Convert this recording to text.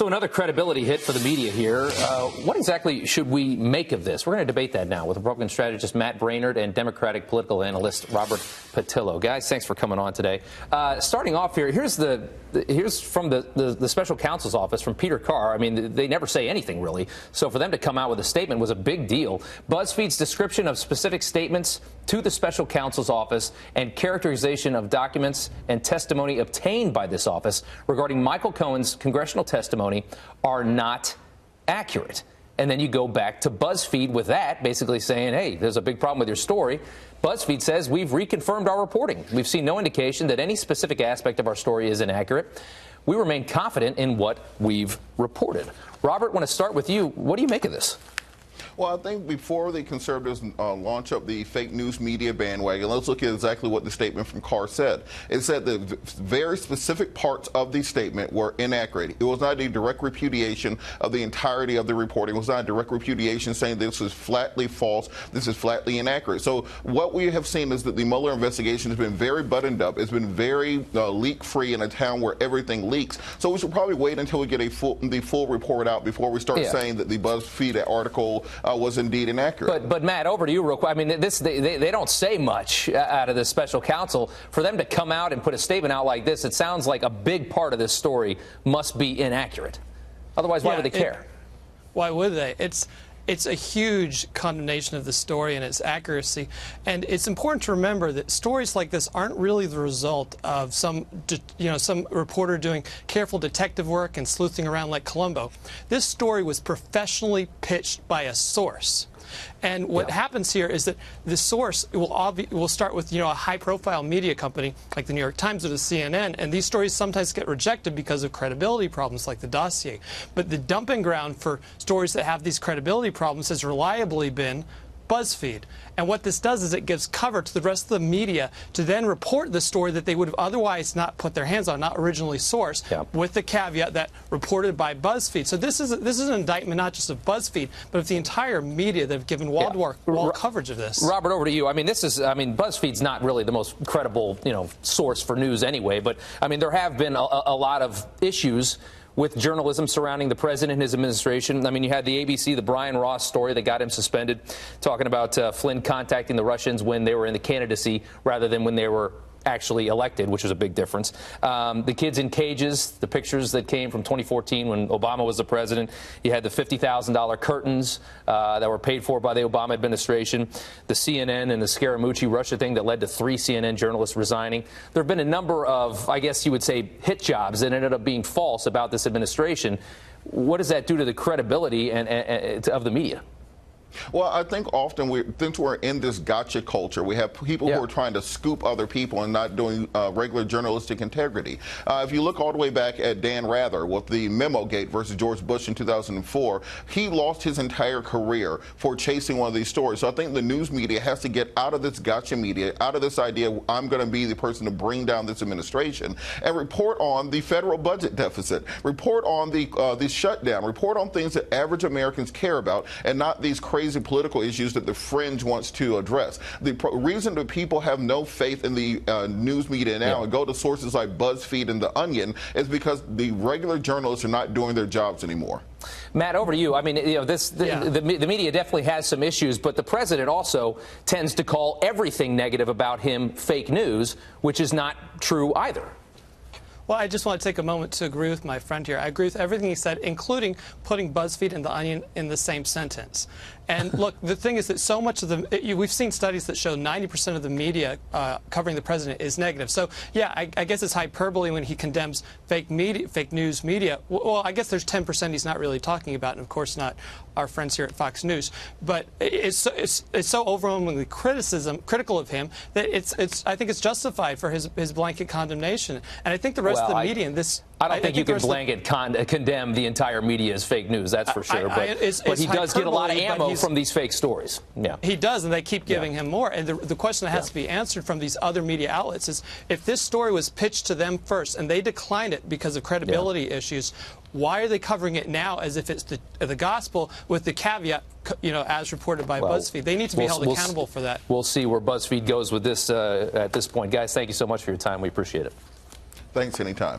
So another credibility hit for the media here. What exactly should we make of this? We're going to debate that now with Republican strategist Matt Braynard and Democratic political analyst Robert Patillo. Guys, thanks for coming on today. Starting off here, here's from the special counsel's office from Peter Carr. I mean, they never say anything really. So for them to come out with a statement was a big deal. BuzzFeed's description of specific statements to the special counsel's office and characterization of documents and testimony obtained by this office regarding Michael Cohen's congressional testimony are not accurate. And then you go back to BuzzFeed with that, basically saying, hey, there's a big problem with your story. BuzzFeed says we've reconfirmed our reporting. We've seen no indication that any specific aspect of our story is inaccurate. We remain confident in what we've reported. Robert, I want to start with you. What do you make of this? Well, I think before the conservatives launch up the fake news media bandwagon, let's look at exactly what the statement from Carr said. It said that very specific parts of the statement were inaccurate. It was not a direct repudiation of the entirety of the reporting. It was not a direct repudiation saying this is flatly false, this is flatly inaccurate. So what we have seen is that the Mueller investigation has been very buttoned up. It's been very leak-free in a town where everything leaks. So we should probably wait until we get the full report out before we start saying that the BuzzFeed article was indeed inaccurate. But Matt, over to you real quick. I mean, they don't say much out of this special counsel. For them to come out and put a statement out like this, it sounds like a big part of this story must be inaccurate. Otherwise, why would they care? Why would they? It's a huge condemnation of the story and its accuracy. And it's important to remember that stories like this aren't really the result of some reporter doing careful detective work and sleuthing around like Columbo. This story was professionally pitched by a source. And what happens here is that the source will start with, a high-profile media company like the New York Times or the CNN, and these stories sometimes get rejected because of credibility problems like the dossier. But the dumping ground for stories that have these credibility problems has reliably been BuzzFeed. And what this does is it gives cover to the rest of the media to then report the story that they would have otherwise not put their hands on, not originally sourced, with the caveat that reported by BuzzFeed. So this is an indictment not just of BuzzFeed, but of the entire media that have given wall-to-wall coverage of this. Robert, over to you. I mean, BuzzFeed's not really the most credible, source for news anyway, but I mean, there have been a lot of issues with journalism surrounding the president and his administration. I mean, you had the ABC, the Brian Ross story that got him suspended, talking about Flynn contacting the Russians when they were in the candidacy rather than when they were actually elected, which was a big difference. The kids in cages, the pictures that came from 2014 when Obama was the president. You had the $50,000 curtains that were paid for by the Obama administration. The CNN and the Scaramucci Russia thing that led to 3 CNN journalists resigning. There have been a number of, I guess you would say, hit jobs that ended up being false about this administration. What does that do to the credibility of the media? Well, I think often since we're in this gotcha culture, we have people who are trying to scoop other people and not doing regular journalistic integrity. If you look all the way back at Dan Rather with the Memo Gate versus George Bush in 2004, he lost his entire career for chasing one of these stories. So I think the news media has to get out of this gotcha media, out of this idea, I'm going to be the person to bring down this administration, and report on the federal budget deficit, report on the shutdown, report on things that average Americans care about, and not these crazy political issues that the fringe wants to address. The reason that people have no faith in the news media now and go to sources like BuzzFeed and The Onion is because the regular journalists are not doing their jobs anymore. Matt, over to you. I mean, the media definitely has some issues, but the president also tends to call everything negative about him fake news, which is not true either. Well, I just want to take a moment to agree with my friend here. I agree with everything he said, including putting BuzzFeed and The Onion in the same sentence. And look, the thing is that so much of we've seen studies that show 90% of the media covering the president is negative. So, yeah, I guess it's hyperbole when he condemns fake news media. Well, I guess there's 10% he's not really talking about, and of course not our friends here at Fox News. But it's so overwhelmingly critical of him that I think it's justified for his blanket condemnation. And I think the rest of the media in this. I don't think you can blanket condemn the entire media as fake news, that's for sure. But he does get a lot of ammo from these fake stories. Yeah, he does, and they keep giving him more. And the question that has to be answered from these other media outlets is, if this story was pitched to them first and they declined it because of credibility issues, why are they covering it now as if it's the gospel with the caveat, as reported by BuzzFeed? They need to be held accountable for that. We'll see where BuzzFeed goes with this at this point. Guys, thank you so much for your time. We appreciate it. Thanks anytime.